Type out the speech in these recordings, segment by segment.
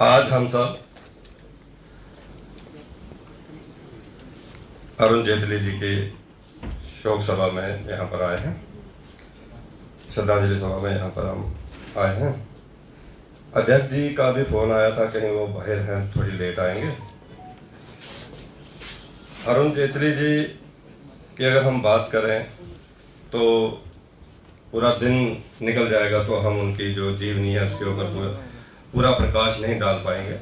आज हम सब अरुण जेटली जी की शोक सभा में यहाँ पर आए हैं, श्रद्धांजलि सभा में यहाँ पर हम आए हैं। अध्यक्ष जी का भी फोन आया था, कहीं वो बाहर हैं, थोड़ी लेट आएंगे। अरुण जेटली जी की अगर हम बात करें तो पूरा दिन निकल जाएगा, तो हम उनकी जो जीवनी है उसके ऊपर पूरा प्रकाश नहीं डाल पाएंगे।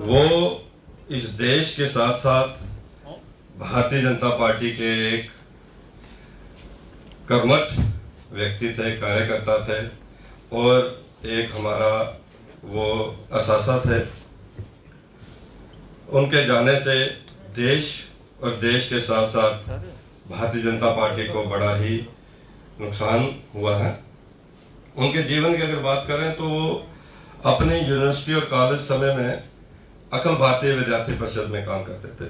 वो इस देश के साथ साथ भारतीय जनता पार्टी के एक कर्मठ व्यक्ति थे, कार्यकर्ता थे और एक हमारा वो असासा थे। उनके जाने से देश और देश के साथ साथ भारतीय जनता पार्टी को बड़ा ही नुकसान हुआ है। उनके जीवन की अगर बात करें तो वो अपने यूनिवर्सिटी और कॉलेज समय में अखिल भारतीय विद्यार्थी परिषद में काम करते थे।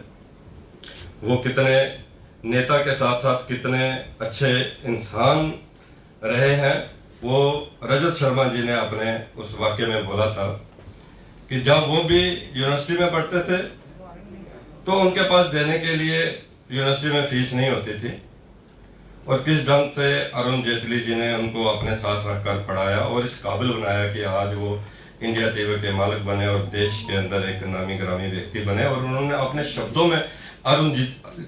वो कितने नेता के साथ साथ कितने अच्छे इंसान रहे हैं, वो रजत शर्मा जी ने अपने उस वाक्य में बोला था कि जब वो भी यूनिवर्सिटी में पढ़ते थे तो उनके पास देने के लिए यूनिवर्सिटी में फीस नहीं होती थी, और किस ढंग से अरुण जेटली जी ने उनको अपने साथ रखकर पढ़ाया और इस काबिल बनाया कि आज वो इंडिया टीवी के मालिक बने और देश के अंदर एक नामी ग्रामी व्यक्ति बने। और उन्होंने अपने शब्दों में अरुण जी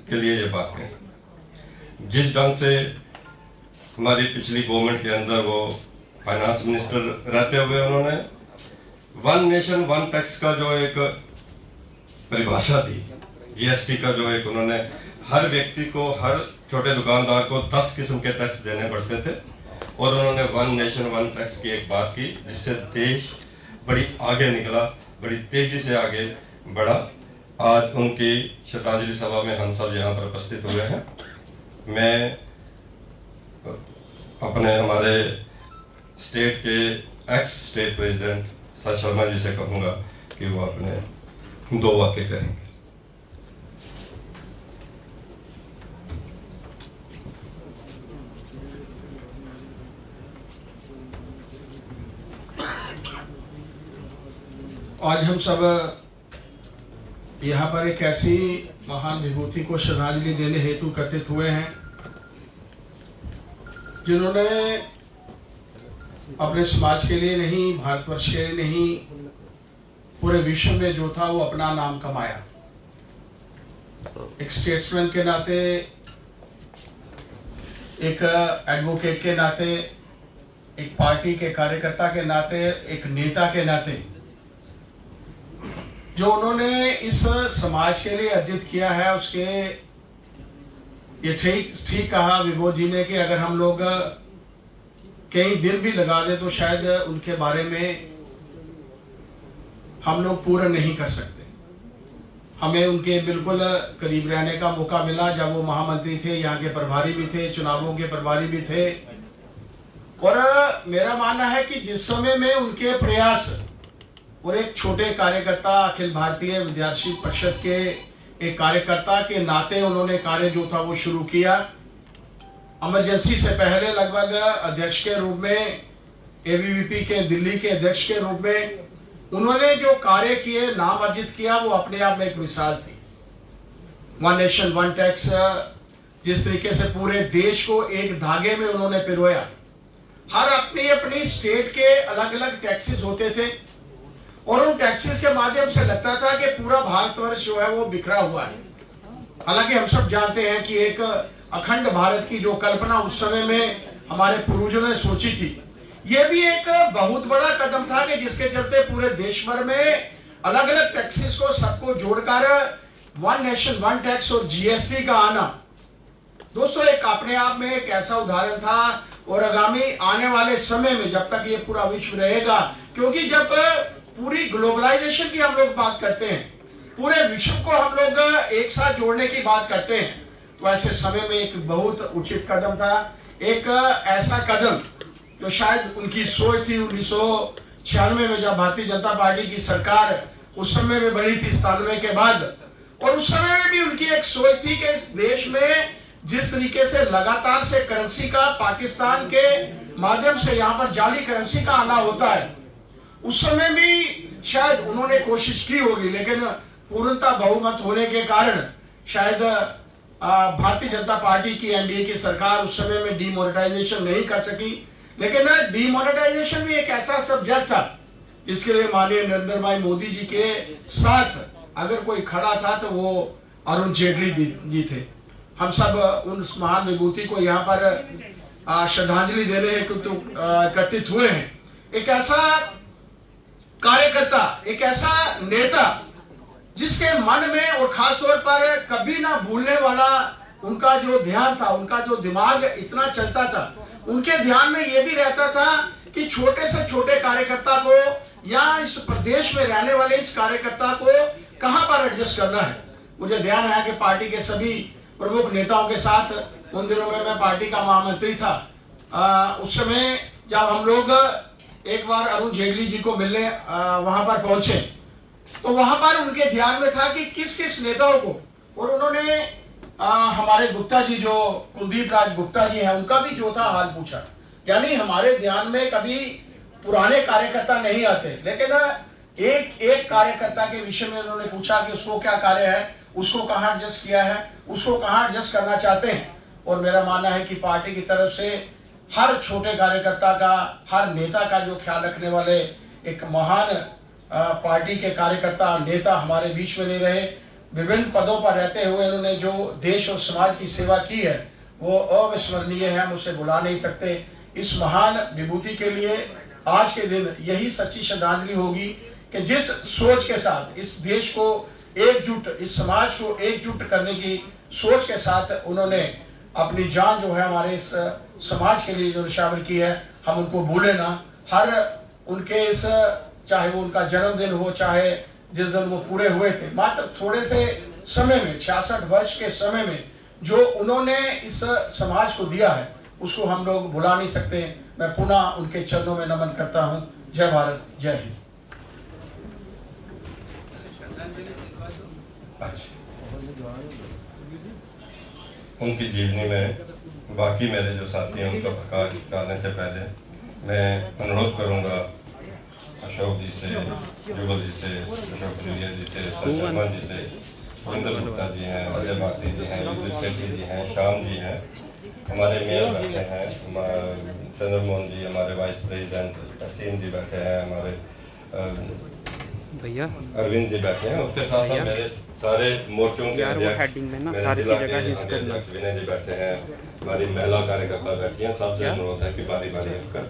के लिए ये बात कही। जिस ढंग से हमारी पिछली गवर्नमेंट के अंदर वो फाइनेंस मिनिस्टर रहते हुए उन्होंने वन नेशन वन टैक्स का जो एक परिभाषा दी, जीएसटी का जो एक उन्होंने हर व्यक्ति को, हर छोटे दुकानदार को 10 किस्म के टैक्स देने पड़ते थे, और उन्होंने वन नेशन वन टैक्स की एक बात की जिससे देश बड़ी आगे निकला, बड़ी तेजी से आगे बढ़ा। आज उनकी श्रद्धांजलि सभा में हम सब यहाँ पर उपस्थित हुए हैं। मैं अपने हमारे स्टेट के ex state president sir Sharma ji से कहूँगा कि वो अपने 2 वाक्य कहेंगे। आज हम सब यहाँ पर एक ऐसी महान विभूति को श्रद्धांजलि देने हेतु एकत्रित हुए हैं जिन्होंने अपने समाज के लिए नहीं, भारतवर्ष के लिए नहीं, पूरे विश्व में जो था वो अपना नाम कमाया। एक स्टेट्समैन के नाते, एक एडवोकेट के नाते, एक पार्टी के कार्यकर्ता के नाते, एक नेता के नाते जो उन्होंने इस समाज के लिए अर्जित किया है, उसके ये ठीक कहा विभो जी ने कि अगर हम लोग कई दिन भी लगा दे तो शायद उनके बारे में हम लोग पूरा नहीं कर सकते। हमें उनके बिल्कुल करीब रहने का मौका मिला जब वो महामंत्री थे, यहाँ के प्रभारी भी थे, चुनावों के प्रभारी भी थे। और मेरा मानना है कि जिस समय में उनके प्रयास और एक छोटे कार्यकर्ता, अखिल भारतीय विद्यार्थी परिषद के एक कार्यकर्ता के नाते उन्होंने कार्य जो था वो शुरू किया। इमरजेंसी से पहले लगभग अध्यक्ष के रूप में, एबीवीपी के दिल्ली के अध्यक्ष के रूप में उन्होंने जो कार्य किए, नाम अर्जित किया, वो अपने आप में एक मिसाल थी। वन नेशन वन टैक्स, जिस तरीके से पूरे देश को एक धागे में उन्होंने पिरोया। हर अपनी अपनी स्टेट के अलग अलग टैक्सेस होते थे और उन टैक्सेस के माध्यम से लगता था कि पूरा भारतवर्ष जो है वो बिखरा हुआ है। हालांकि हम सब जानते हैं कि एक अखंड भारत की जो कल्पना उस समय में हमारे पूर्वजों ने सोची थी, ये भी एक बहुत बड़ा कदम था कि जिसके चलते पूरे देश भर में अलग अलग टैक्सेस को सबको जोड़कर वन नेशन वन टैक्स और जीएसटी का आना, दोस्तों, एक अपने आप में एक ऐसा उदाहरण था। और आगामी आने वाले समय में जब तक ये पूरा विश्व रहेगा, क्योंकि जब पूरी ग्लोबलाइजेशन की हम लोग बात करते हैं, पूरे विश्व को हम लोग एक साथ जोड़ने की बात करते हैं, तो ऐसे समय में एक बहुत उचित कदम था। एक ऐसा कदम जो शायद उनकी सोच थी 1996 में जब भारतीय जनता पार्टी की सरकार उस समय में बनी थी 97 के बाद, और उस समय में भी उनकी एक सोच थी कि इस देश में जिस तरीके से लगातार से करेंसी का पाकिस्तान के माध्यम से यहाँ पर जाली करेंसी का आना होता है, उस समय भी शायद उन्होंने कोशिश की होगी, लेकिन पूर्णतः बहुमत होने के कारण शायद भारतीय जनता पार्टी की एनडीए की सरकार उस समय में डीमोनेटाइजेशन नहीं कर सकी। लेकिन डीमोनेटाइजेशन भी एक ऐसा सब्जेक्ट था जिसके लिए माननीय नरेंद्र भाई मोदी जी के साथ अगर कोई खड़ा था तो वो अरुण जेटली जी थे। हम सब उस महान विभूति को यहाँ पर श्रद्धांजलि देने हेतु एकत्रित हुए हैं। एक ऐसा कार्यकर्ता, एक ऐसा नेता जिसके मन में और खास तौर पर कभी ना भूलने वाला उनका जो ध्यान था, उनका जो दिमाग इतना चलता था, उनके ध्यान में यह भी रहता था कि छोटे से छोटे कार्यकर्ता को या इस प्रदेश में रहने वाले इस कार्यकर्ता को कहां पर एडजस्ट करना है। मुझे ध्यान आया कि पार्टी के सभी प्रमुख नेताओं के साथ उन दिनों में मैं पार्टी का महामंत्री था। उस समय जब हम लोग एक बार अरुण जेटली जी को मिलने वहां पर पहुंचे तो वहां पर उनके ध्यान में था कि किस किस नेताओं को, और उन्होंने हमारे गुप्ता जी जो कुलदीप राज गुप्ता जी हैं उनका भी जो था हाल पूछा। यानी हमारे ध्यान में कभी पुराने कार्यकर्ता नहीं आते, लेकिन एक एक कार्यकर्ता के विषय में उन्होंने पूछा कि उसको क्या कार्य है, उसको कहां एडजस्ट किया है, उसको कहां एडजस्ट करना चाहते हैं। और मेरा मानना है कि पार्टी की तरफ से हर छोटे कार्यकर्ता का, हर नेता का जो ख्याल रखने वाले एक महान पार्टी के कार्यकर्ता नेता हमारे बीच में नहीं रहे। विभिन्न पदों पर रहते हुए उन्होंने जो देश और समाज की सेवा की है वो अविस्मरणीय है, हम उसे भुला नहीं सकते। इस महान विभूति के लिए आज के दिन यही सच्ची श्रद्धांजलि होगी कि जिस सोच के साथ इस देश को एकजुट, इस समाज को एकजुट करने की सोच के साथ उन्होंने अपनी जान जो है हमारे इस समाज के लिए जो निशावर की है, हम उनको भूले ना। हर उनके इस, चाहे वो उनका जन्मदिन हो, चाहे जिस दिन वो पूरे हुए थे, मात्र थोड़े से समय में 66 वर्ष के समय में जो उन्होंने इस समाज को दिया है उसको हम लोग भुला नहीं सकते। मैं पुनः उनके चरणों में नमन करता हूं। जय भारत, जय हिंद। उनकी जीवनी में बाकी मेरे जो साथी हैं उनका प्रकाश डालने से पहले मैं अनुरोध करूंगा अशोक जी से, जुगल जी से, अशोक प्रिया जी से, शर्मा जी से, सुरेंद्र गुप्ता जी हैं, अजय भारती जी हैं, युधिष्ठिर जी हैं, श्याम जी हैं, हमारे मेयर बैठे हैं, चंद्रमोहन जी हमारे वाइस प्रेसिडेंट, असीम जी बैठे हैं, हमारे भैया अरविंद जी बैठे हैं, उसके साथ साथ मेरे सारे मोर्चों के अध्यक्ष, मेरे जिला के अध्यक्ष विनय जी बैठे हैं, हमारी महिला कार्यकर्ता बैठी हैं। सबसे अनुरोध है कि बारी बारी आकर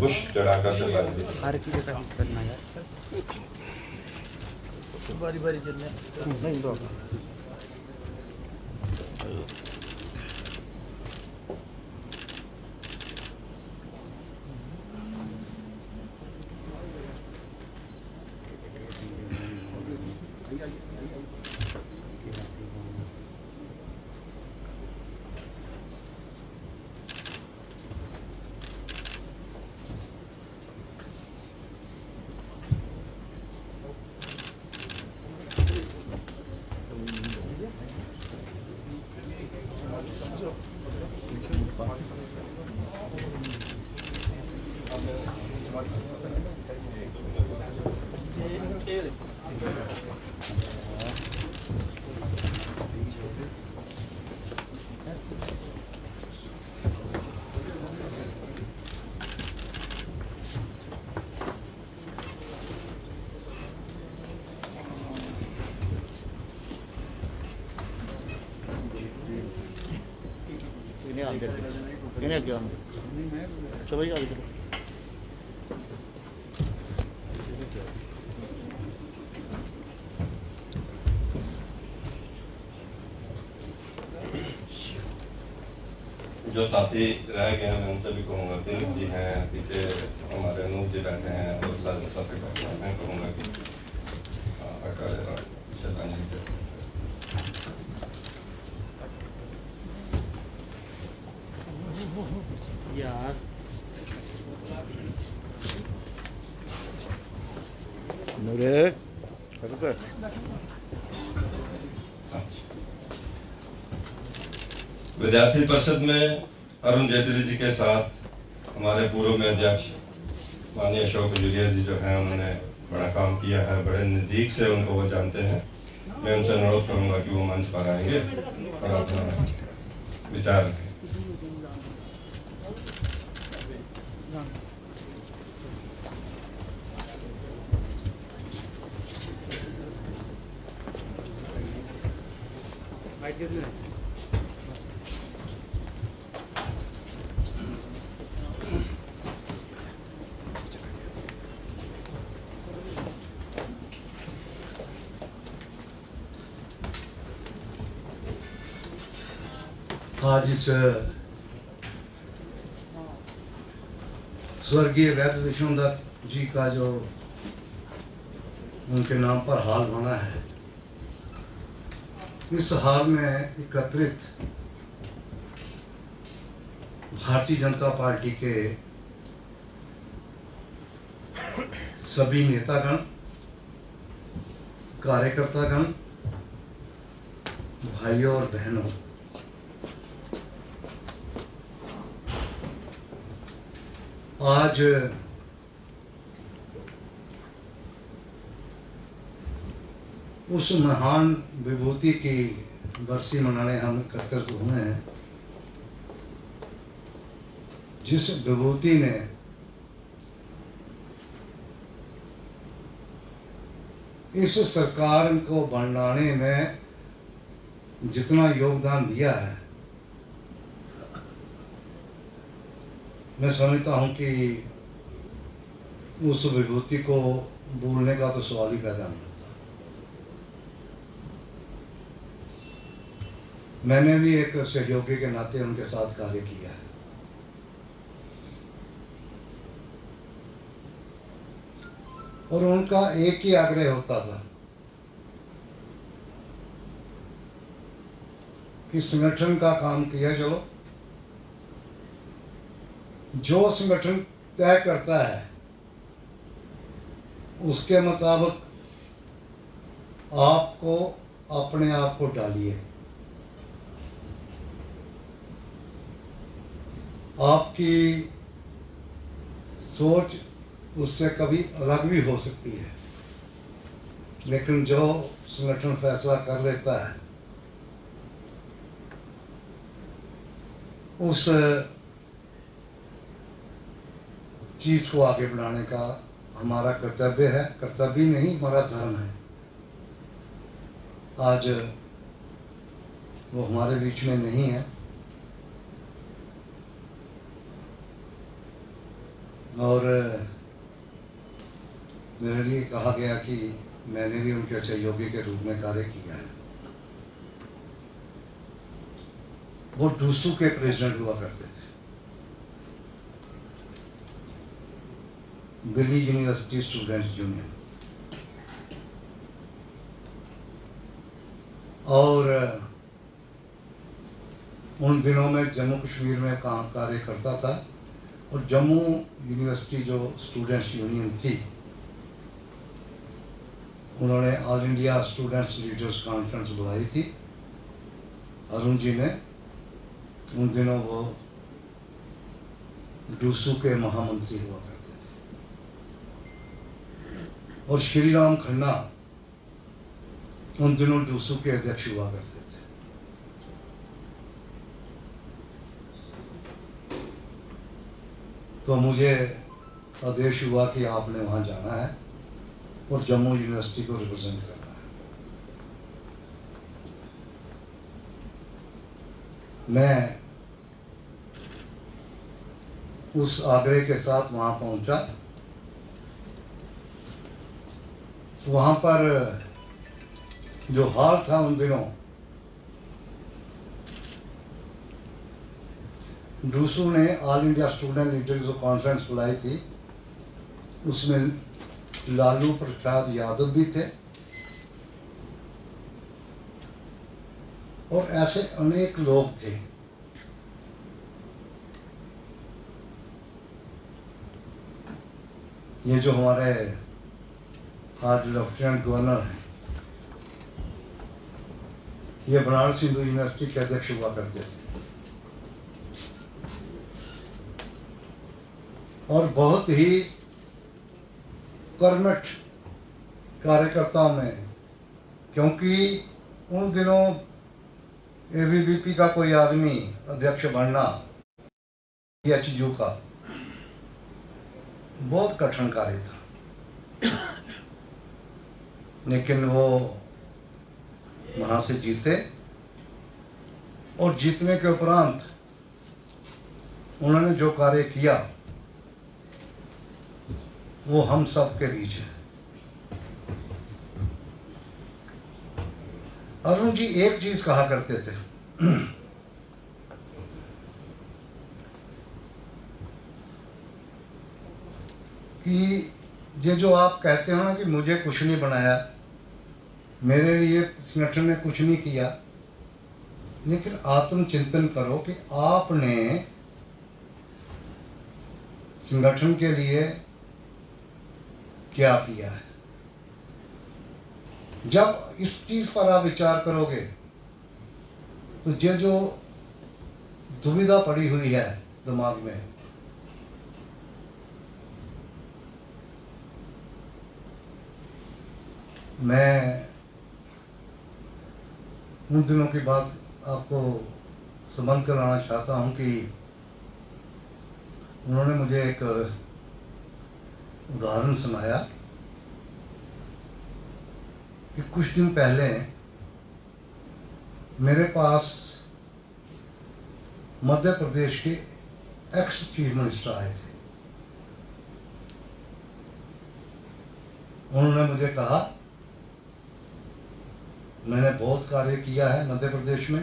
पुष्प चढ़ाकर श्रद्धांजलि दें। हर की जगह हिस्स करना यार, बारी बारी चलना नहीं दो। इन्हें आगे चलो आगे चलो। जो साथी रह गए हैं मैं उनसे भी कहूँगा, दिलीप जी हैं पीछे, हमारे अनूप जी बैठे हैं और साथी बैठे हैं, मैं कहूँगा कि श्रद्धांजलि दें। यार विद्यार्थी परिषद में अरुण जेटली जी के साथ हमारे पूर्व में अध्यक्ष माननीय अशोक जूलिया जी जो हैं उन्होंने बड़ा काम किया है, बड़े नज़दीक से उनको वो जानते हैं। मैं उनसे अनुरोध करूंगा कि वो मंच पर आएंगे और अपना विचार रखें। आज इस स्वर्गीय वैद्य विष्णुदत्त जी का जो उनके नाम पर हाल बना है, इस हाल में एकत्रित भारतीय जनता पार्टी के सभी नेतागण, कार्यकर्तागण, भाइयों और बहनों, आज उस महान विभूति की बरसी मनाने हम एकत्रित हुए हैं, जिस विभूति ने इस सरकार को बनाने में जितना योगदान दिया है, मैं समझता हूं कि उस विभूति को भूलने का तो सवाल ही पैदा नहीं होता। मैंने भी एक सहयोगी के नाते उनके साथ कार्य किया है। और उनका एक ही आग्रह होता था कि संगठन का काम किया चलो, जो संगठन तय करता है उसके मुताबिक आपको अपने आप को डालिए। आपकी सोच उससे कभी अलग भी हो सकती है, लेकिन जो संगठन फैसला कर लेता है उस चीज को आगे बढ़ाने का हमारा कर्तव्य है। कर्तव्य नहीं, हमारा धर्म है। आज वो हमारे बीच में नहीं है और मेरे लिए कहा गया कि मैंने भी उनके सहयोगी के रूप में कार्य किया है। वो डूसू के प्रेसिडेंट हुआ करते थे, दिल्ली यूनिवर्सिटी स्टूडेंट्स यूनियन। और उन दिनों में जम्मू कश्मीर में काम कार्य करता था और जम्मू यूनिवर्सिटी जो स्टूडेंट्स यूनियन थी, उन्होंने all India students leaders conference बुलाई थी। अरुण जी ने, उन दिनों वो डूसू के महामंत्री हुआ करते थे। और श्री राम खन्ना उन दिनों डूसू के अध्यक्ष हुआ करते थे। तो मुझे आदेश हुआ कि आपने वहां जाना है और जम्मू यूनिवर्सिटी को रिप्रेजेंट करना है। मैं उस आग्रह के साथ वहां पहुंचा। वहां पर जो हाल था उन दिनों, डूसू ने ऑल इंडिया स्टूडेंट लीडर्स जो कॉन्फ्रेंस बुलाई थी, उसमें लालू प्रसाद यादव भी थे और ऐसे अनेक लोग थे। ये जो हमारे आज लेफ्टिनेंट गवर्नर हैं, ये बनारस हिंदू यूनिवर्सिटी के अध्यक्ष हुआ करते थे और बहुत ही कर्मठ कार्यकर्ताओं में, क्योंकि उन दिनों एबीवीपी का कोई आदमी अध्यक्ष बनना एचयू का बहुत कठिन कार्य था, लेकिन वो वहां से जीते और जीतने के उपरांत उन्होंने जो कार्य किया वो हम सब के बीच है। अरुण जी एक चीज कहा करते थे कि ये जो आप कहते हो ना कि मुझे कुछ नहीं बनाया, मेरे लिए संगठन ने कुछ नहीं किया, लेकिन आत्मचिंतन करो कि आपने संगठन के लिए क्या किया है। जब इस चीज पर आप विचार करोगे तो ये जो दुविधा पड़ी हुई है दिमाग में, मैं उन दिनों की बात आपको स्मरण कराना चाहता हूं कि उन्होंने मुझे एक उदाहरण सुनाया कि कुछ दिन पहले मेरे पास मध्य प्रदेश के एक्स चीफ मिनिस्टर आए थे। उन्होंने मुझे कहा, मैंने बहुत कार्य किया है मध्य प्रदेश में,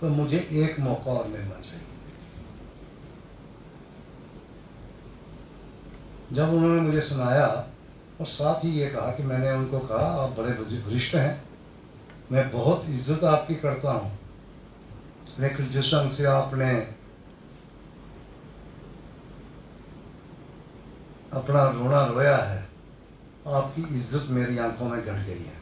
तो मुझे एक मौका और मिलना चाहिए। जब उन्होंने मुझे सुनाया और साथ ही ये कहा कि मैंने उनको कहा, आप बड़े वरिष्ठ हैं, मैं बहुत इज्जत आपकी करता हूं, लेकिन जिस ढंग से आपने अपना रोना रोया है, आपकी इज्जत मेरी आंखों में घट गई है।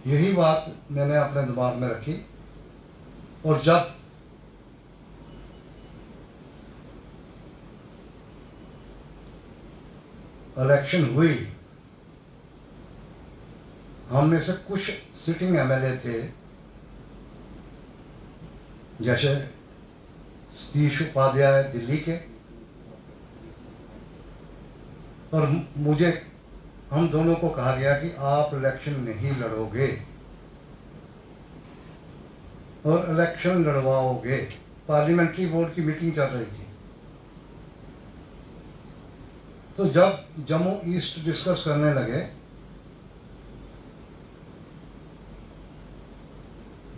यही बात मैंने अपने दिमाग में रखी और जब इलेक्शन हुई, हम में से कुछ सिटिंग एमएलए थे, जैसे सतीश उपाध्याय दिल्ली के, और मुझे, हम दोनों को कहा गया कि आप इलेक्शन नहीं लड़ोगे और इलेक्शन लड़वाओगे। पार्लियामेंट्री बोर्ड की मीटिंग चल रही थी, तो जब जम्मू ईस्ट डिस्कस करने लगे,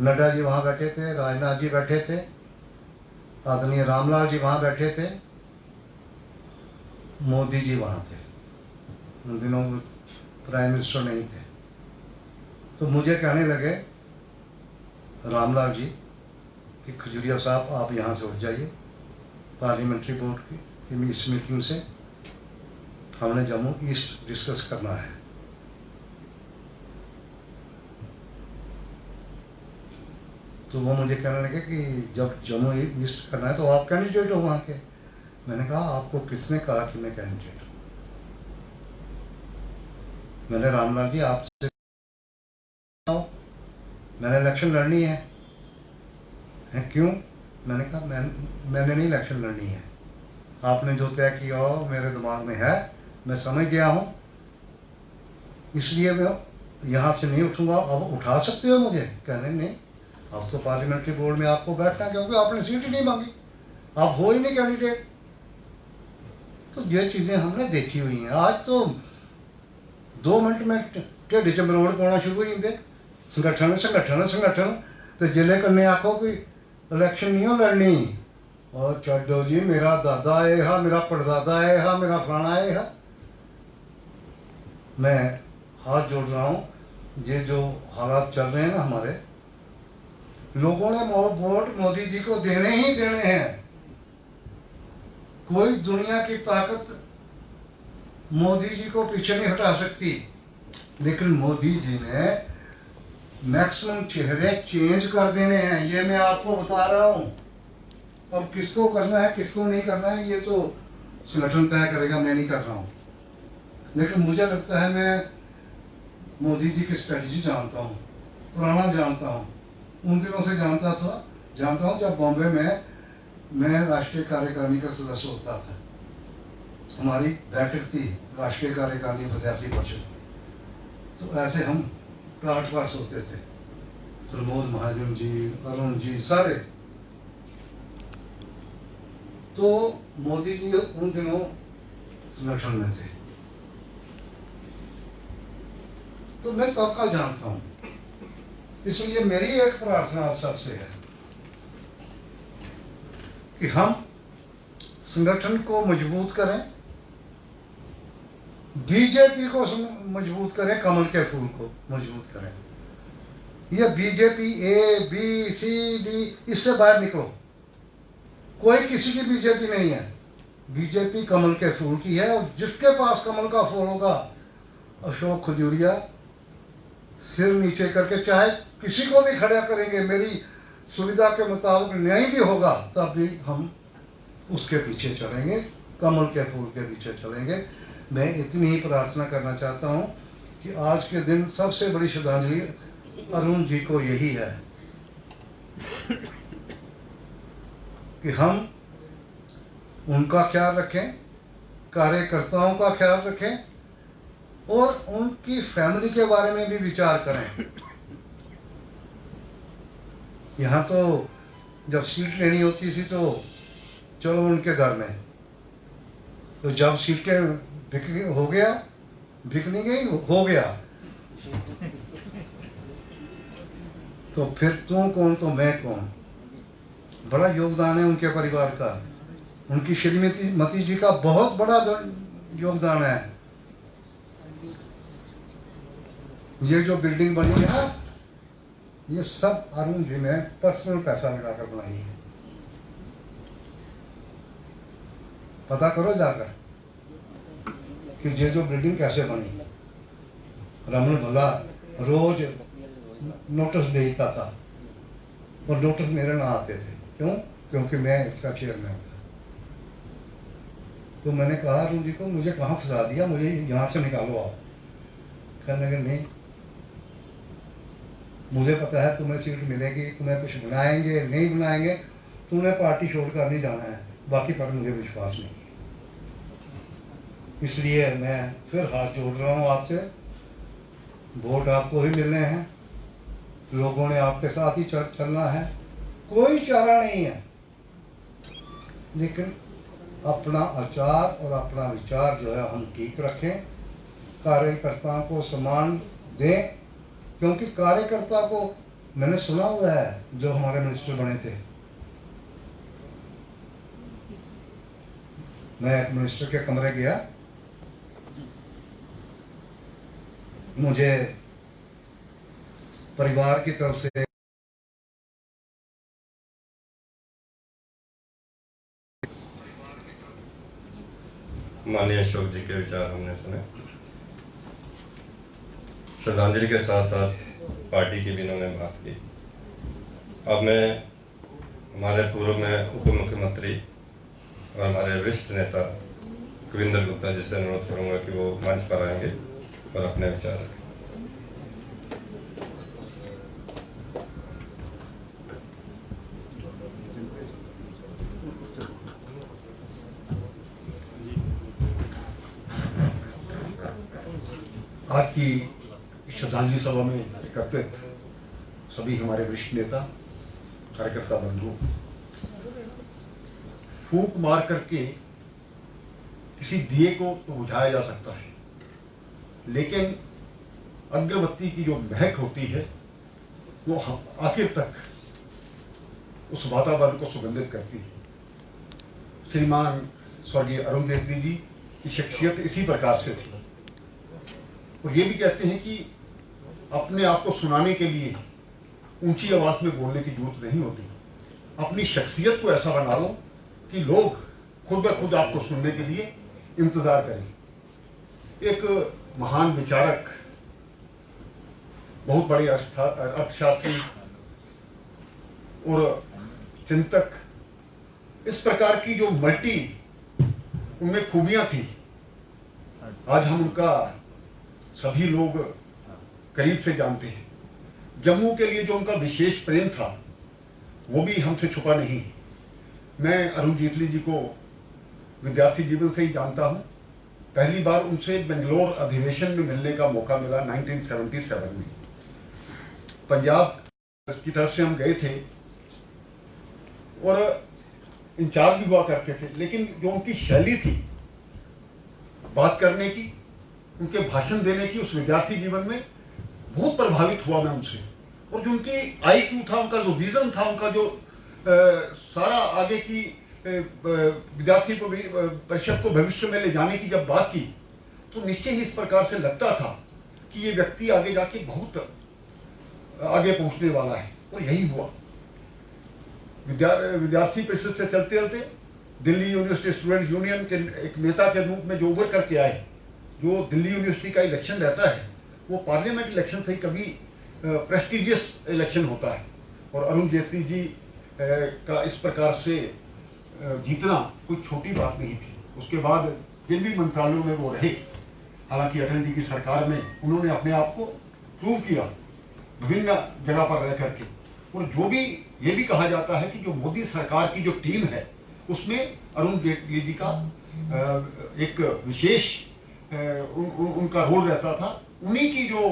नड्डा जी वहां बैठे थे, राजनाथ जी बैठे थे, आदरणीय रामलाल जी वहां बैठे थे, मोदी जी वहां थे। उन दिनों प्राइम मिनिस्टर नहीं थे। तो मुझे कहने लगे रामलाल जी कि खजूरिया साहब आप यहाँ से उठ जाइए, पार्लियामेंट्री बोर्ड की इस मीटिंग से हमने जम्मू ईस्ट डिस्कस करना है। तो वो मुझे कहने लगे कि जब जम्मू ईस्ट करना है तो आप कैंडिडेट हो वहां के। मैंने कहा, आपको किसने कहा कि मैं कैंडिडेट हूं? मैंने रामलाल जी आपसे, मैंने इलेक्शन लड़नी है। क्यों? मैंने कहा, मैंने नहीं इलेक्शन लड़नी है, आपने जो तय किया हो मेरे दिमाग में है, मैं समझ गया हूं, इसलिए मैं यहां से नहीं उठूंगा। अब उठा सकते हो मुझे? कहने नहीं, अब तो पार्लियामेंट्री बोर्ड में आपको बैठना है, क्योंकि आपने सीट ही नहीं मांगी, आप हो ही नहीं कैंडिडेट। तो ये चीजें हमने देखी हुई हैं। आज तो 2 मिनट में टेढ़ी च मरोड़ पाना शुरू हो जाते, संगठन संगठन संगठन। तो जिले कन्ने आखो कि इलेक्शन नहीं हो लड़नी, और छो जी, मेरा दादा है हा, मेरा परदादा है हा, मेरा फलाना है हा। मैं हाथ जोड़ रहा हूं, ये जो हालात चल रहे हैं ना हमारे, लोगों ने वोट मोदी जी को देने ही देने हैं। कोई दुनिया की ताकत मोदी जी को पीछे नहीं हटा सकती, लेकिन मोदी जी ने मैक्सिमम चेहरे चेंज कर देने हैं, ये मैं आपको बता रहा हूं। अब किसको करना है किसको नहीं करना है ये तो संगठन तय करेगा, मैं नहीं कर रहा हूँ। लेकिन मुझे लगता है मैं मोदी जी की स्ट्रेटजी जानता हूँ, पुराना जानता हूँ, उन दिनों से जानता हूँ जब बॉम्बे में मैं राष्ट्रीय कार्यकारिणी का सदस्य होता था। हमारी बैठक थी राष्ट्रीय कार्यकारिणी विद्यार्थी परिषद, तो ऐसे हम काट पास होते थे, प्रमोद महाजन जी, अरुण जी, सारे। तो मोदी जी उन दिनों संगठन में थे, तो मैं तब का जानता हूं। इसलिए मेरी एक प्रार्थना आप सबसे है कि हम संगठन को मजबूत करें, बीजेपी को मजबूत करें, कमल के फूल को मजबूत करें। ये BJP A B C D, इससे बाहर निकलो। कोई किसी की बीजेपी नहीं है, बीजेपी कमल के फूल की है। और जिसके पास कमल का फूल होगा, अशोक खजूरिया सिर नीचे करके चाहे किसी को भी खड़ा करेंगे, मेरी सुविधा के मुताबिक नहीं भी होगा तब भी हम उसके पीछे चलेंगे, कमल के फूल के पीछे चलेंगे। मैं इतनी ही प्रार्थना करना चाहता हूं कि आज के दिन सबसे बड़ी श्रद्धांजलि अरुण जी को यही है कि हम उनका ख्याल रखें, कार्यकर्ताओं का ख्याल रखें और उनकी फैमिली के बारे में भी विचार करें। यहाँ तो जब सीट लेनी होती थी तो चलो उनके घर में, तो जब सीटें बिक नहीं गई, हो गया, तो फिर तू कौन तो मैं कौन। बड़ा योगदान है उनके परिवार का, उनकी श्रीमती जी का बहुत बड़ा योगदान है। ये जो बिल्डिंग बनी है ना, ये सब अरुण जी ने पर्सनल पैसा लगाकर बनाई है। पता करो जाकर कि ये जो बिल्डिंग कैसे बनी। रमन भला रोज नोटिस भेजता था और नोटिस मेरे ना आते थे। क्यों? क्योंकि मैं इसका चेयरमैन था। तो मैंने कहा अरुण जी को, मुझे कहाँ फंसा दिया, मुझे यहाँ से निकालो आप। कहने लगे नहीं, मुझे पता है तुम्हें सीट मिलेगी, तुम्हें कुछ बनाएंगे नहीं बनाएंगे, तुम्हें पार्टी छोड़कर नहीं जाना है, बाकी पर मुझे विश्वास नहीं। इसलिए मैं फिर हाथ जोड़ रहा हूँ आपसे। वोट आपको ही मिलने हैं, लोगों ने आपके साथ ही चलना है, कोई चारा नहीं है। लेकिन अपना आचार और अपना विचार जो है हम ठीक रखें, कार्यकर्ताओं को सम्मान दें। क्योंकि कार्यकर्ता को मैंने सुना हुआ है, जो हमारे मिनिस्टर बने थे, मैं एक मिनिस्टर के कमरे गया, मुझे परिवार की तरफ से माननीय अशोक जी के विचार हमने सुने। श्रद्धांजलि के साथ साथ पार्टी की भी इन्होंने बात की। अब मैं हमारे पूर्व में उप मुख्यमंत्री और हमारे वरिष्ठ नेता कविंदर गुप्ता जी से अनुरोध करूंगा कि वो मंच पर आएंगे और अपने विचार रखें। आज की श्रद्धांजलि सभा में एकत्रित सभी हमारे वरिष्ठ नेता, कार्यकर्ता बंधु, फूंक मार करके किसी दिए को तो बुझाया जा सकता है, लेकिन अगरबत्ती की जो महक होती है वो आखिर तक उस वातावरण को सुगंधित करती है। श्रीमान स्वर्गीय अरुण जेटली जी की शख्सियत इसी प्रकार से थी। और ये भी कहते हैं कि अपने आप को सुनाने के लिए ऊंची आवाज में बोलने की जरूरत नहीं होती, अपनी शख्सियत को ऐसा बना लो कि लोग खुद ब खुद आपको सुनने के लिए इंतजार करें। एक महान विचारक, बहुत बड़े अर्थशास्त्री और चिंतक इस प्रकार की जो मल्टी उनमें खूबियां थी, आज हम उनका सभी लोग करीब से जानते हैं। जम्मू के लिए जो उनका विशेष प्रेम था वो भी हमसे छुपा नहीं। मैं अरुण जेटली जी को विद्यार्थी जीवन से ही जानता हूं। पहली बार उनसे बेंगलोर अधिवेशन में मिलने का मौका मिला 1977 में। पंजाब की तरफ से हम गए थे और इंचार्ज भी हुआ करते थे, लेकिन जो उनकी शैली थी बात करने की, उनके भाषण देने की, उस विद्यार्थी जीवन में बहुत प्रभावित हुआ मैं उनसे। और जो उनकी IQ था, उनका जो विजन था, उनका जो सारा आगे की विद्यार्थी को परिषद को भविष्य में ले जाने की जब बात की, तो निश्चय ही इस प्रकार से लगता था कि ये व्यक्ति आगे जाके बहुत आगे पहुंचने वाला है। और यही हुआ। विद्यार्थी परिषद से चलते चलते दिल्ली यूनिवर्सिटी स्टूडेंट्स यूनियन के एक नेता के रूप में जो उभर करके आए। जो दिल्ली यूनिवर्सिटी का इलेक्शन रहता है वो पार्लियामेंट इलेक्शन से ही कभी प्रेस्टिजियस इलेक्शन होता है, और अरुण जेटली जी का इस प्रकार से जीतना कोई छोटी बात नहीं थी। उसके बाद जिन भी मंत्रालयों में वो रहे, हालांकि अटल जी की सरकार में उन्होंने अपने आप को प्रूव किया विभिन्न जगह पर रह करके। और जो भी ये भी कहा जाता है कि जो मोदी सरकार की जो टीम है उसमें अरुण जेटली जी का एक विशेष उनका रोल रहता था। उन्हीं की जो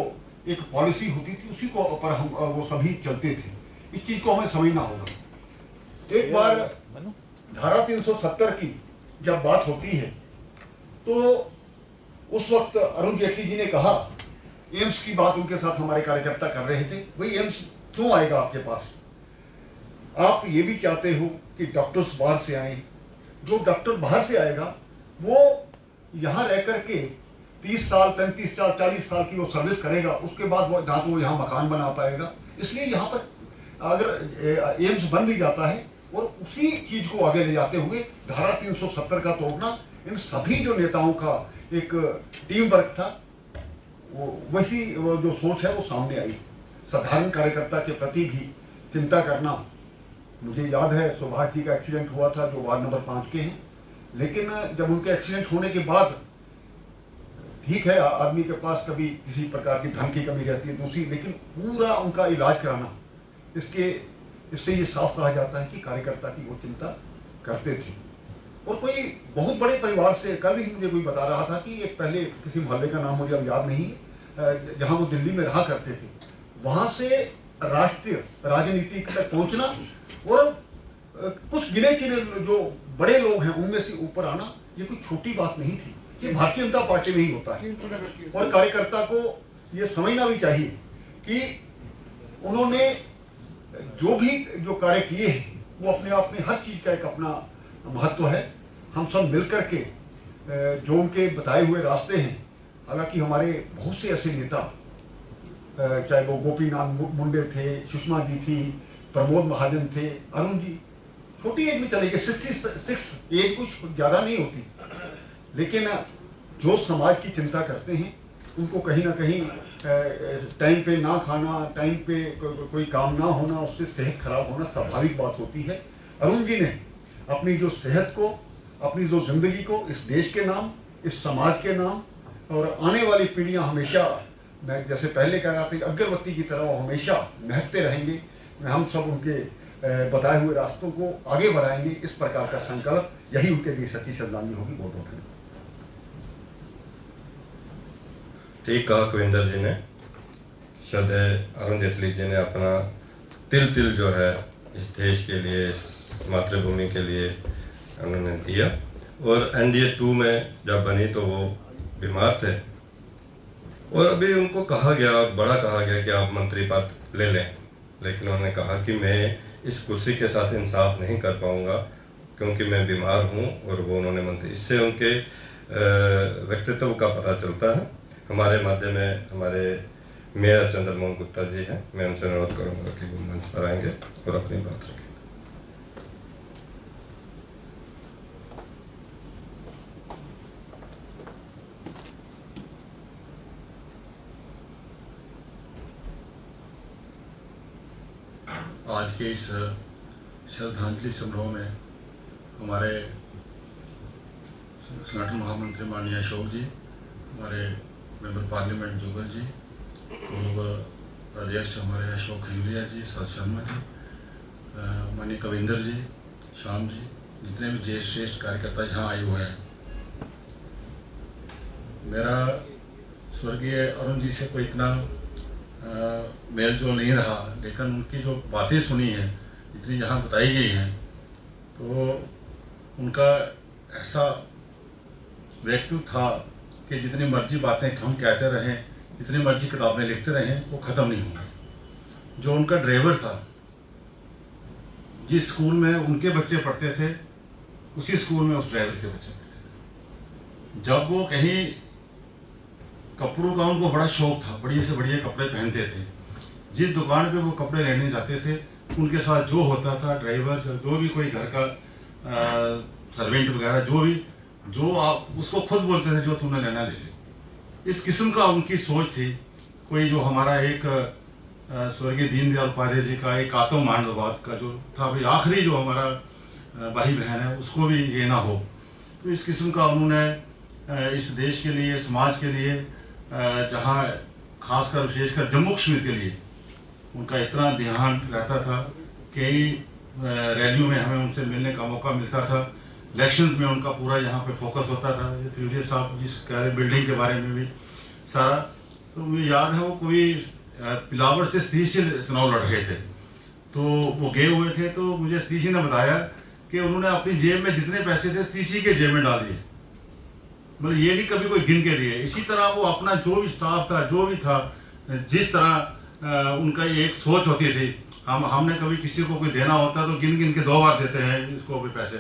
एक पॉलिसी होती थी उसी को पर हम वो सभी चलते थे। इस चीज को हमें समझना होगा। एक बार धारा 370 की जब बात होती है तो उस वक्त अरुण जेटली जी ने कहा, एम्स की बात उनके साथ हमारे कार्यकर्ता कर रहे थे, भाई एम्स क्यों आएगा आपके पास? आप ये भी चाहते हो कि डॉक्टर्स बाहर से आए। जो डॉक्टर बाहर से आएगा वो यहां रह करके 30 साल 35 साल 40 साल की वो सर्विस करेगा, उसके बाद वो ना तो वो यहाँ मकान बना पाएगा। इसलिए यहाँ पर अगर एम्स बन भी जाता है और उसी चीज को आगे ले जाते हुए धारा 370 का तोड़ना, इन सभी जो नेताओं का एक टीम वर्क था, वो वैसी वो जो सोच है वो सामने आई। साधारण कार्यकर्ता के प्रति भी चिंता करना। मुझे याद है सुभाष जी का एक्सीडेंट हुआ था जो वार्ड नंबर 5 के हैं, लेकिन जब उनके एक्सीडेंट होने के बाद, ठीक है आदमी के पास कभी किसी प्रकार की धन की कमी रहती है दूसरी, लेकिन पूरा उनका इलाज कराना, इससे ये साफ कहा जाता है कि कार्यकर्ता की वो चिंता करते थे। और कोई बहुत बड़े परिवार से, कल ही मुझे कोई बता रहा था कि एक पहले किसी मोहल्ले का नाम मुझे अब याद नहीं, जहां वो दिल्ली में रहा करते थे, वहां से राष्ट्रीय राजनीति तक पहुंचना और कुछ गिने चुने जो बड़े लोग हैं उनमें से ऊपर आना, ये कोई छोटी बात नहीं थी। ये भारतीय जनता पार्टी में ही होता है। और कार्यकर्ता को ये समझना भी चाहिए कि उन्होंने जो कार्य किए हैं वो अपने आप में हर चीज का एक अपना महत्व है। हम सब मिलकर के जो उनके बताए हुए रास्ते हैं, हालांकि हमारे बहुत से ऐसे नेता, चाहे वो गोपीनाथ मुंडे थे, सुषमा जी थी, प्रमोद महाजन थे, अरुण जी छोटी एज में चले गए, 66 एज कुछ ज्यादा नहीं होती, लेकिन जो समाज की चिंता करते हैं उनको कहीं ना कहीं टाइम पे ना खाना, टाइम पे कोई काम ना होना, उससे सेहत खराब होना स्वाभाविक बात होती है। अरुण जी ने अपनी जो सेहत को, अपनी जो जिंदगी को इस देश के नाम, इस समाज के नाम, और आने वाली पीढ़ियां हमेशा, मैं जैसे पहले कह रहा था, अगरबत्ती की तरह वो हमेशा महकते रहेंगे। हम सब उनके बताए हुए रास्तों को आगे बढ़ाएंगे, इस प्रकार का संकल्प, यही उनके लिए सच्ची श्रद्धांजलि होगी। बहुत बहुत धन्यवाद। ठीक कहा कविंदर जी ने। श्रद्धेय अरुण जेटली जी ने अपना तिल जो है इस देश के लिए, इस मातृभूमि के लिए उन्होंने दिया। और NDA 2 में जब बनी तो वो बीमार थे और अभी उनको कहा गया, बड़ा कहा गया कि आप मंत्री पद ले लें, लेकिन उन्होंने कहा कि मैं इस कुर्सी के साथ इंसाफ नहीं कर पाऊंगा क्योंकि मैं बीमार हूं, और वो उन्होंने मंत्री, इससे उनके व्यक्तित्व का पता चलता है। हमारे माध्यम में हमारे मेयर चंद्रमोहन गुप्ता जी हैं, मैं उनसे अनुरोध करूंगा कि वो मंच पर आएंगे और अपनी बात रखेंगे। आज के इस श्रद्धांजलि समारोह में हमारे संगठन महामंत्री माननीय अशोक जी, हमारे मेंबर पार्लियामेंट जुगल जी, पूर्व अध्यक्ष हमारे अशोक खजूरिया जी, सत शर्मा जी, माननीय कविंदर जी, श्याम जी, जितने भी श्रेष्ठ कार्यकर्ता यहाँ आए हुए हैं। मेरा स्वर्गीय अरुण जी से कोई इतना मेल जोल नहीं रहा, लेकिन उनकी जो बातें सुनी हैं, जितनी यहाँ बताई गई हैं, तो उनका ऐसा व्यक्तित्व था कि जितनी मर्जी बातें हम कहते रहें, जितनी मर्जी किताबें लिखते रहें, वो ख़त्म नहीं होंगी। जो उनका ड्राइवर था, जिस स्कूल में उनके बच्चे पढ़ते थे, उसी स्कूल में उस ड्राइवर के बच्चे पढ़ते थे। जब वो कहीं कपड़ों का उनको बड़ा शौक था, बढ़िया से बढ़िया कपड़े पहनते थे, जिस दुकान पे वो कपड़े लेने जाते थे, उनके साथ जो होता था, ड्राइवर जो भी कोई घर का सर्वेंट वगैरह जो आप उसको खुद बोलते थे, जो तुमने लेना ले ले। इस किस्म का उनकी सोच थी। कोई जो हमारा एक स्वर्गीय दीनदयाल उपाध्याय जी का एक आत्म मानववाद का जो था, भाई आखिरी जो हमारा भाई बहन है उसको भी ये ना हो, तो इस किस्म का उन्होंने इस देश के लिए, समाज के लिए, जहाँ खासकर विशेषकर जम्मू कश्मीर के लिए उनका इतना ध्यान रहता था। कई रैलियों में हमें उनसे मिलने का मौका मिलता था, इलेक्शंस में उनका पूरा यहाँ पे फोकस होता था। त्रिवेदी साहब जिस कह रहे बिल्डिंग के बारे में भी सारा, तो मुझे याद है वो कोई पिलावर से सतीश जी चुनाव लड़ रहे थे, तो वो गए हुए थे, तो मुझे सतीश जी ने बताया कि उन्होंने अपनी जेब में जितने पैसे थे सतीश जी के जेब में डाल दिए, मतलब ये नहीं कभी कोई गिन के दिए। इसी तरह वो अपना जो भी स्टाफ था, जो भी था, जिस तरह उनका एक सोच होती थी, हमने कभी किसी को कोई देना होता तो गिन गिन के 2 बार देते हैं इसको भी पैसे,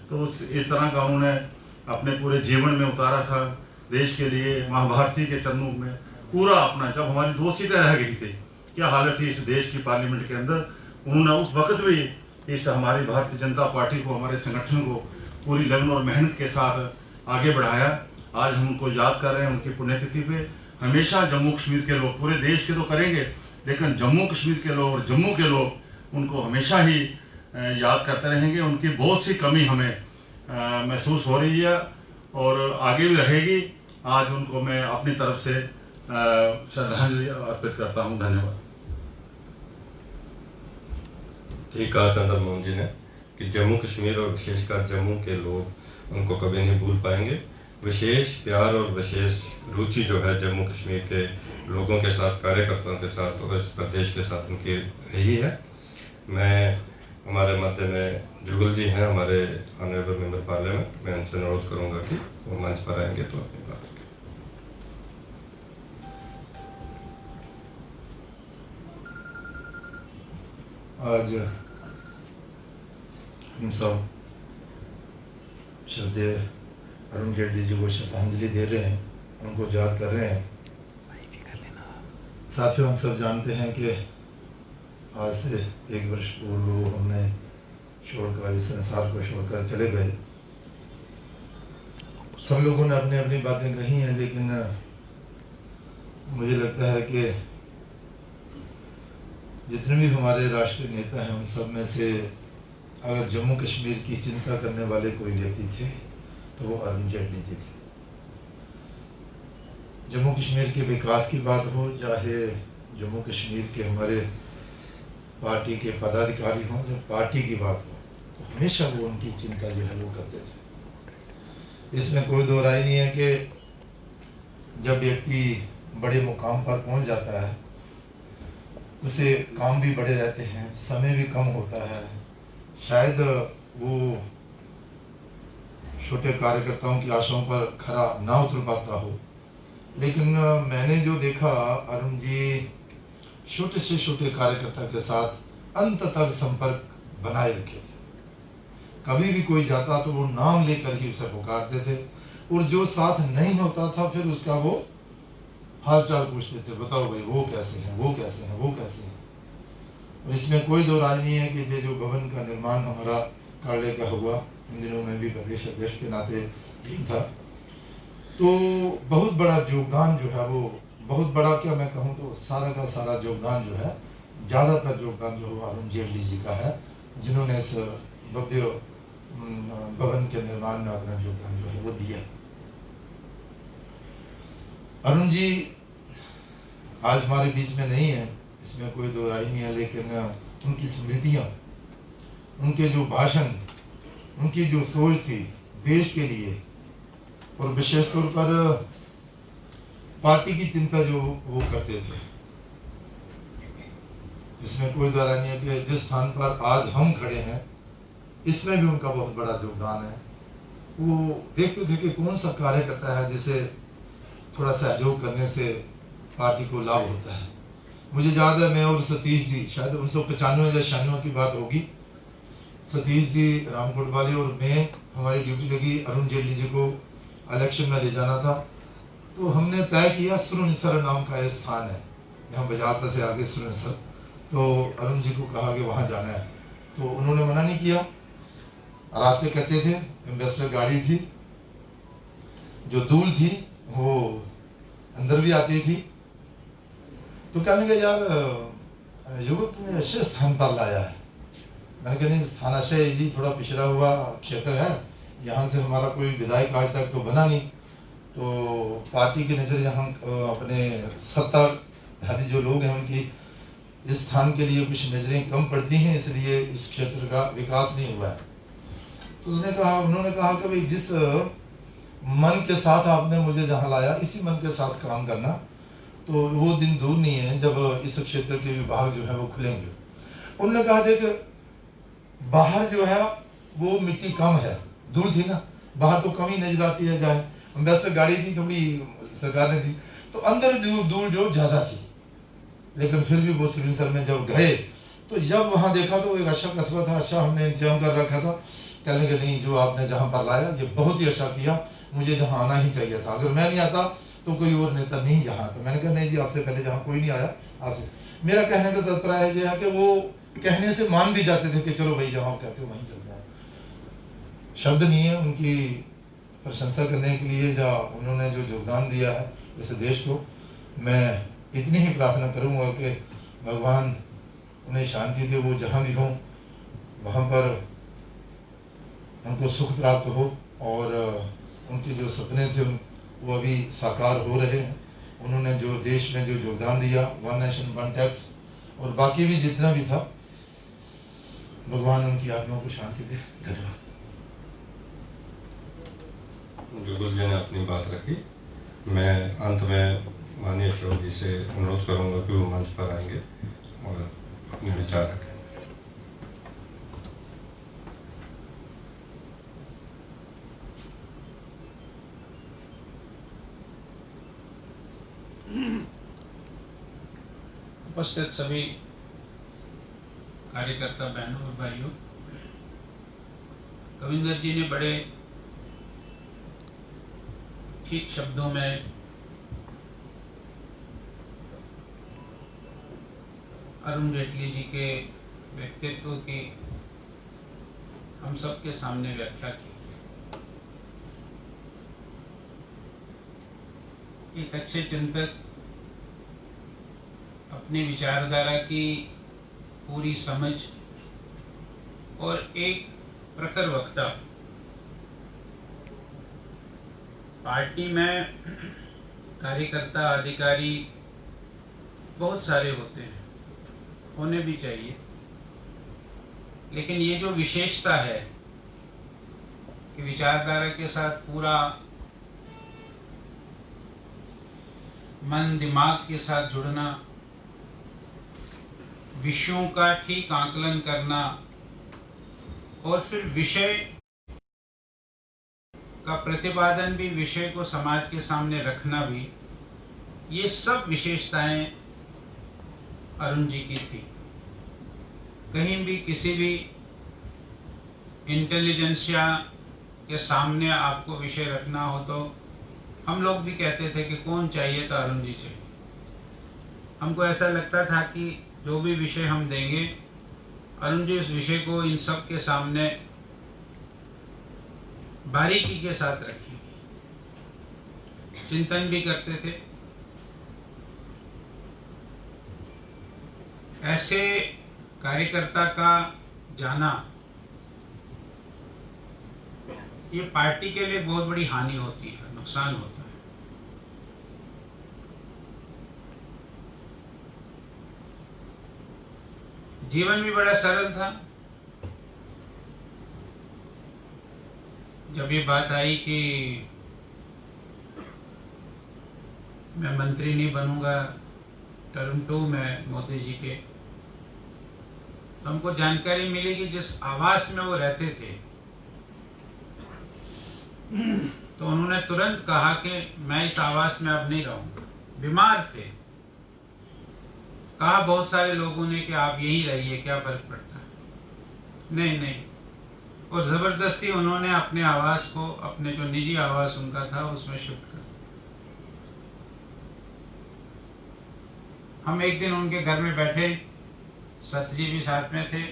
तो इस तरह का उन्होंने अपने पूरे जीवन में उतारा था देश के लिए। महाभारती के चरणों में पूरा अपना, जब हमारी 2 सीटें रह गई थी, क्या हालत थी इस देश की पार्लियामेंट के अंदर, उन्होंने उस वक्त भी इस हमारी भारतीय जनता पार्टी को, हमारे संगठन को पूरी लगन और मेहनत के साथ आगे बढ़ाया। आज हम उनको याद कर रहे हैं उनकी पुण्यतिथि पे। हमेशा जम्मू कश्मीर के लोग, पूरे देश के तो करेंगे, लेकिन जम्मू कश्मीर के लोग और जम्मू के लोग उनको हमेशा ही याद करते रहेंगे। उनकी बहुत सी कमी हमें महसूस हो रही है और आगे भी रहेगी। आज उनको मैं अपनी तरफ से श्रद्धांजलि अर्पित करता हूँ। धन्यवाद। ठीक कहा चंद्र मोहन जी ने कि जम्मू कश्मीर और विशेषकर जम्मू के लोग उनको कभी नहीं भूल पाएंगे। विशेष प्यार और विशेष रुचि जो है जम्मू कश्मीर के लोगों के साथ, कार्यकर्ताओं के साथ और इस प्रदेश के साथ उनकी रही है। मैं हमारे मध्य में जुगल जी हैं, हमारे ऑनरेबल मेंबर पार्लियामेंट, मैं उनसे अनुरोध करूंगा कि वो मंच पर आएंगे तो अपनी बात। आज हम सब श्रद्धेय अरुण जेटली जी को श्रद्धांजलि दे रहे हैं, उनको याद कर रहे हैं। साथियों, हम सब जानते हैं कि आज से 1 वर्ष पूर्व वो हमें छोड़कर, इस संसार को छोड़कर चले गए। सब लोगों ने अपनी अपनी बातें कही हैं, लेकिन मुझे लगता है कि जितने भी हमारे राष्ट्रीय नेता हैं, उन सब में से अगर जम्मू कश्मीर की चिंता करने वाले कोई व्यक्ति थे तो वो अरुण जेटली जी थे। जम्मू कश्मीर के विकास की बात हो, चाहे जम्मू कश्मीर के हमारे पार्टी के पदाधिकारी हों, जब पार्टी की बात हो तो हमेशा वो उनकी चिंता जो है वो करते थे। इसमें कोई दो राय नहीं है कि जब व्यक्ति बड़े मुकाम पर पहुंच जाता है, उसे काम भी बड़े रहते हैं, समय भी कम होता है, शायद वो छोटे कार्यकर्ताओं की आशाओं पर खरा ना उतर पाता हो। लेकिन मैंने जो देखा, अरुण जी छोटे से छोटे कार्यकर्ता के साथ अंत तक संपर्क बनाए रखे थे। कभी भी कोई जाता तो वो नाम लेकर ही उसे पुकारते थे, और जो साथ नहीं होता था फिर उसका वो हाल चाल पूछते थे, बताओ भाई वो कैसे हैं, वो कैसे हैं, वो कैसे हैं। और इसमें कोई दो राय नहीं है कि ये जो भवन का निर्माण हमारा कार्यालय का हुआ, इन दिनों में भी प्रदेश अध्यक्ष के नाते यही था, तो बहुत बड़ा योगदान जो है वो, बहुत बड़ा क्या मैं कहूँ तो सारा का सारा योगदान जो है, ज़्यादातर योगदान जो अरुण जेटली जी का है, जिन्होंने इस भव्य भवन के निर्माण में अपना योगदान जो है वो दिया। अरुण जी आज हमारे बीच में नहीं है, इसमें कोई दो राय नहीं है, लेकिन उनकी स्मृतियाँ, उनके जो भाषण, उनकी जो सोच थी देश के लिए और विशेष तौर पर पार्टी की चिंता जो वो करते थे, इसमें कोई दो राय नहीं है कि जिस स्थान पर आज हम खड़े हैं इसमें भी उनका बहुत बड़ा योगदान है। वो देखते थे कि कौन सा कार्य करता है जिसे थोड़ा सहयोग करने से पार्टी को लाभ होता है। मुझे याद है मैं और सतीश जी, शायद 1995 या 96 की बात होगी, सतीश जी रामकोट वाले और मैं, हमारी ड्यूटी लगी अरुण जेटली जी को इलेक्शन में ले जाना था। तो हमने तय किया सुरनिसर नाम का एक स्थान है यहाँ बजारता से आगे सुरनिसर, तो अरुण जी को कहा कि वहाँ जाना है, तो उन्होंने मना नहीं किया। रास्ते कच्चे थे, एम्बेसडर गाड़ी थी, जो धूल थी वो अंदर भी आती थी, तो कहने लगा यार युवक तुम्हें अच्छे स्थान पर लाया है। मैंने कहा नहीं, स्थान अच्छे जी, थोड़ा पिछड़ा हुआ क्षेत्र है, यहाँ से हमारा कोई विधायक आज तक तो बना नहीं, तो पार्टी की नज़र यहाँ अपने सत्ताधारी जो लोग हैं उनकी इस स्थान के लिए कुछ नजरें कम पड़ती हैं, इसलिए इस क्षेत्र का विकास नहीं हुआ है। तो उन्होंने कहा कि भाई जिस मन के साथ आपने मुझे जहाँ लाया इसी मन के साथ काम करना, तो वो दिन दूर नहीं है जब इस क्षेत्र के विभाग जो है वो खुलेंगे। उन्होंने कहा देख बाहर जो है वो मिट्टी कम है, धूल थी ना, बाहर तो कम ही नजर आती है, जाए एम्बेसडर गाड़ी थी थोड़ी सरकार ने थी, तो अंदर जो धूल जो ज्यादा थी, लेकिन फिर भी वो सुरनिसर में जब गए तो जब वहां देखा तो एक अच्छा कस्बा था, अच्छा हमने इंतजाम कर रखा था। कहने के नहीं, जो आपने जहां पर लाया ये बहुत ही अच्छा किया, मुझे जहां आना ही चाहिए था, अगर मैं नहीं आता तो कोई और नेता नहीं जहां। तो मैंने कहा नहीं जी, आपसे पहले जहां कोई नहीं आया आपसे। मेरा कहने का तात्पर्य है कि वो कहने से मान भी जाते थे कि चलो भाई जहां कहते हो वहीं चलते हैं। शब्द नहीं है उनकी प्रशंसा करने के लिए, जहाँ उन्होंने जो योगदान दिया है इस देश को। मैं इतनी ही प्रार्थना करूंगा कि भगवान उन्हें शांति दे, वो जहाँ भी हों वहाँ पर उनको सुख प्राप्त हो, और उनके जो सपने थे वो अभी साकार हो रहे हैं। उन्होंने जो देश में जो योगदान दिया, वन नेशन वन टैक्स और बाकी भी जितना भी था, भगवान उनकी आत्मा को शांति दे। धन्यवाद। जुगल जी ने अपनी बात रखी। मैं अंत में माननीय अशोक जी से अनुरोध करूंगा कि वो मंच पर आएंगे और अपने विचार रखें। उपस्थित सभी कार्यकर्ता बहनों और भाइयों, कविंदर जी ने बड़े ठीक शब्दों में अरुण जेटली जी के व्यक्तित्व की हम सब के सामने व्याख्या की। एक अच्छे चिंतक, अपनी विचारधारा की पूरी समझ और एक प्रखर वक्ता। पार्टी में कार्यकर्ता अधिकारी बहुत सारे होते हैं, होने भी चाहिए, लेकिन ये जो विशेषता है कि विचारधारा के साथ पूरा मन दिमाग के साथ जुड़ना, विषयों का ठीक आकलन करना और फिर विषय का प्रतिपादन भी, विषय को समाज के सामने रखना भी, ये सब विशेषताएं अरुण जी की थी। कहीं भी किसी भी इंटेलिजेंसिया के सामने आपको विषय रखना हो तो हम लोग भी कहते थे कि कौन चाहिए, तो अरुण जी चाहिए। हमको ऐसा लगता था कि जो भी विषय हम देंगे, अरुण जी इस विषय को इन सब के सामने बारीकी के साथ रखेंगे, चिंतन भी करते थे। ऐसे कार्यकर्ता का जाना ये पार्टी के लिए बहुत बड़ी हानि होती है, नुकसान होता है। जीवन भी बड़ा सरल था। जब ये बात आई कि मैं मंत्री नहीं बनूंगा टर्म 2 में मोदी जी के, तो हमको जानकारी मिली कि जिस आवास में वो रहते थे, तो उन्होंने तुरंत कहा कि मैं इस आवास में अब नहीं रहूंगा। बीमार थे, कहा बहुत सारे लोगों ने कि आप यहीं रहिए, क्या फर्क पड़ता है। नहीं, और जबरदस्ती उन्होंने अपने आवास को, अपने जो निजी आवास उनका था, उसमें शिफ्ट कर। हम एक दिन उनके घर में बैठे, सत जी भी साथ में थे,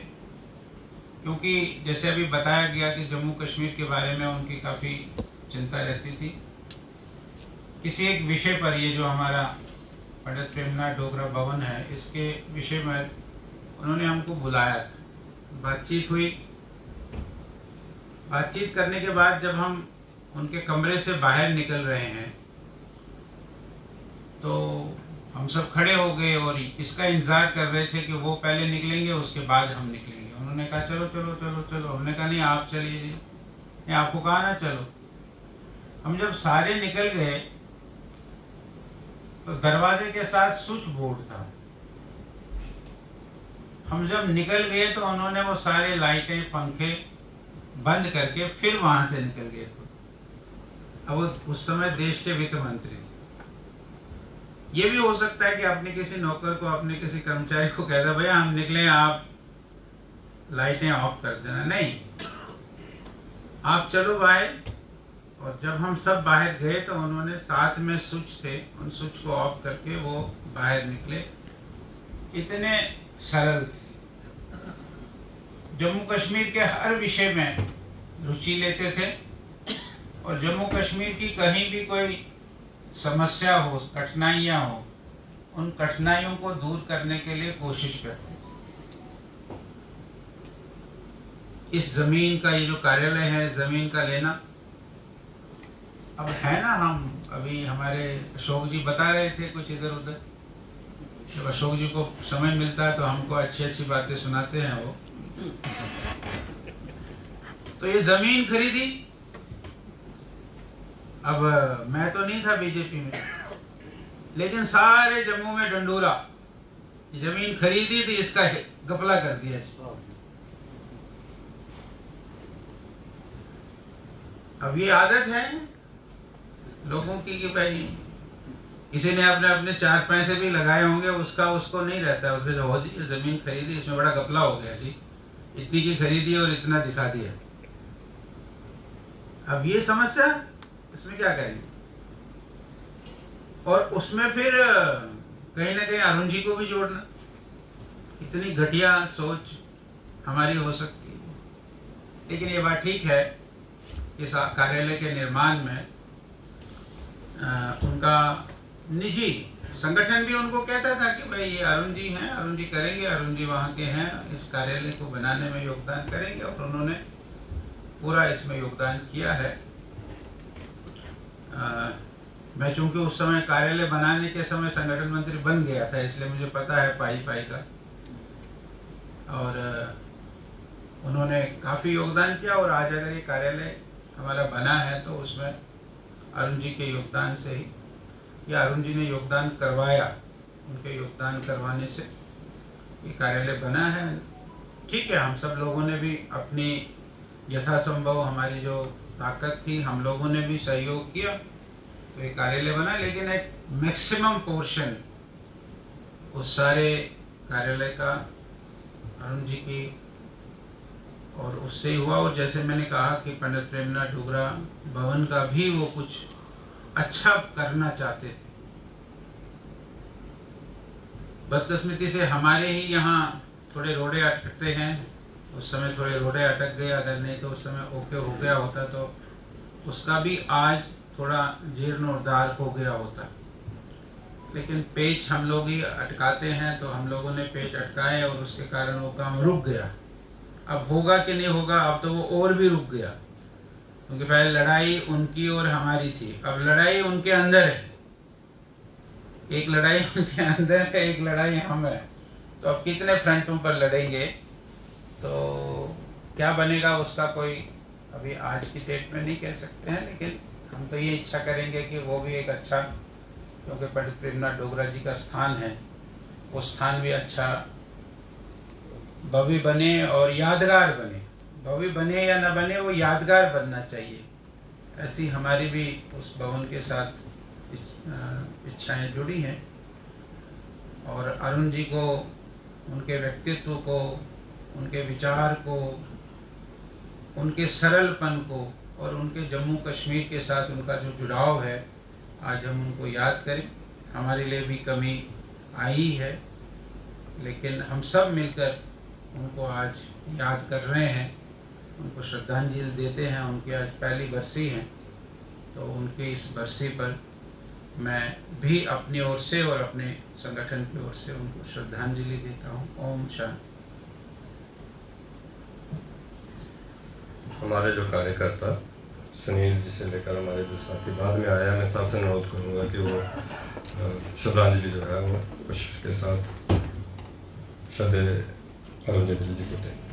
क्योंकि जैसे अभी बताया गया कि जम्मू कश्मीर के बारे में उनकी काफ़ी चिंता रहती थी। किसी एक विषय पर, ये जो हमारा पंडित प्रेमनाथ डोगरा भवन है, इसके विषय में उन्होंने हमको बुलाया था। बातचीत हुई। बातचीत करने के बाद जब हम उनके कमरे से बाहर निकल रहे हैं, तो हम सब खड़े हो गए और इसका इंतजार कर रहे थे कि वो पहले निकलेंगे, उसके बाद हम निकलेंगे। उन्होंने कहा चलो चलो चलो चलो। हमने कहा नहीं, आप चलिए जी। नहीं, आपको कहा ना चलो। हम जब सारे निकल गए तो दरवाजे के साथ स्विच बोर्ड था। हम जब निकल गए तो उन्होंने वो सारे लाइटें, पंखे बंद करके फिर वहां से निकल गए। अब वो उस समय देश के वित्त मंत्री थे। ये भी हो सकता है कि अपने किसी नौकर को, अपने किसी कर्मचारी को कहता, भैया हम निकले, आप लाइटें ऑफ कर देना। नहीं, आप चलो बाहर। और जब हम सब बाहर गए तो उन्होंने, साथ में स्विच थे, उन स्विच को ऑफ करके वो बाहर निकले। इतने सरल थे। जम्मू कश्मीर के हर विषय में रुचि लेते थे, और जम्मू कश्मीर की कहीं भी कोई समस्या हो, कठिनाइयां हो, उन कठिनाइयों को दूर करने के लिए कोशिश करते थे। इस जमीन का, ये जो कार्यालय है, जमीन का लेना अब है ना। हम अभी, हमारे अशोक जी बता रहे थे कुछ इधर उधर। जब अशोक जी को समय मिलता है तो हमको अच्छी अच्छी बातें सुनाते हैं वो। तो ये जमीन खरीदी। अब मैं तो नहीं था बीजेपी में, लेकिन सारे जम्मू में डंडोरा, जमीन खरीदी थी, इसका घपला कर दिया। अब ये आदत है लोगों की कि भाई किसी ने अपने अपने 4 पैसे भी लगाए होंगे, उसका उसको नहीं रहता है। उसने जो हो जी जमीन खरीदी, इसमें बड़ा घपला हो गया जी, इतनी की खरीदी और इतना दिखा दिया। अब ये समस्या, इसमें क्या करेंगे। और उसमें फिर कहीं ना कहीं अरुण जी को भी जोड़ना, इतनी घटिया सोच हमारी हो सकती है। लेकिन ये बात ठीक है, इस कार्यालय के निर्माण में उनका निजी संगठन भी उनको कहता था कि भाई ये अरुण जी हैं, अरुण जी करेंगे, अरुण जी वहाँ के हैं, इस कार्यालय को बनाने में योगदान करेंगे। और उन्होंने पूरा इसमें योगदान किया है। मैं चूंकि उस समय कार्यालय बनाने के समय संगठन मंत्री बन गया था, इसलिए मुझे पता है पाई का। और उन्होंने काफ़ी योगदान किया। और आज अगर ये कार्यालय हमारा बना है तो उसमें अरुण जी के योगदान से ही, या अरुण जी ने योगदान करवाया, उनके योगदान करवाने से ये कार्यालय बना है। ठीक है, हम सब लोगों ने भी अपनी यथासंभव, हमारी जो ताकत थी, हम लोगों ने भी सहयोग किया तो ये कार्यालय बना। लेकिन एक मैक्सिमम पोर्शन उस सारे कार्यालय का अरुण जी की और उससे ही हुआ। और जैसे मैंने कहा कि पंडित प्रेमनाथ डोगरा भवन का भी वो कुछ अच्छा करना चाहते थे। बदकिस्मती से हमारे ही यहाँ थोड़े रोडे अटकते हैं, उस समय थोड़े रोडे अटक गए। अगर नहीं तो उस समय ओके हो गया होता तो उसका भी आज थोड़ा जीर्णोद्धार हो गया होता। लेकिन पेच हम लोग ही अटकाते हैं, तो हम लोगों ने पेच अटकाए और उसके कारण वो काम रुक गया। अब होगा कि नहीं होगा, अब तो वो और भी रुक गया। क्योंकि पहले लड़ाई उनकी और हमारी थी, अब लड़ाई उनके अंदर है। एक लड़ाई उनके अंदर है, एक लड़ाई हम है। तो अब कितने फ्रंटों पर लड़ेंगे, तो क्या बनेगा उसका कोई अभी आज की डेट में नहीं कह सकते हैं, लेकिन हम तो ये इच्छा करेंगे कि वो भी एक अच्छा, क्योंकि पंडित प्रेमनाथ डोगरा जी का स्थान है, वो स्थान भी अच्छा भव्य बने और यादगार बने। भव्य बने या न बने, वो यादगार बनना चाहिए। ऐसी हमारी भी उस भवन के साथ इच्छाएं जुड़ी हैं। और अरुण जी को, उनके व्यक्तित्व को, उनके विचार को, उनके सरलपन को और उनके जम्मू कश्मीर के साथ उनका जो जुड़ाव है, आज हम उनको याद करें। हमारे लिए भी कमी आई है, लेकिन हम सब मिलकर उनको आज याद कर रहे हैं, उनको श्रद्धांजलि देते हैं। उनकी आज पहली बरसी है, तो उनकी इस बरसी पर मैं भी अपनी ओर से और अपने संगठन की ओर से उनको श्रद्धांजलि देता हूँ। ओम शांति। हमारे जो कार्यकर्ता सुनील जी से लेकर हमारे जो साथी बाद में आया, मैं सबसे अनुरोध करूंगा कि वो श्रद्धांजलि जो है वो खुशी के साथ श्रद्धेय अरुण जेटली जी को दें।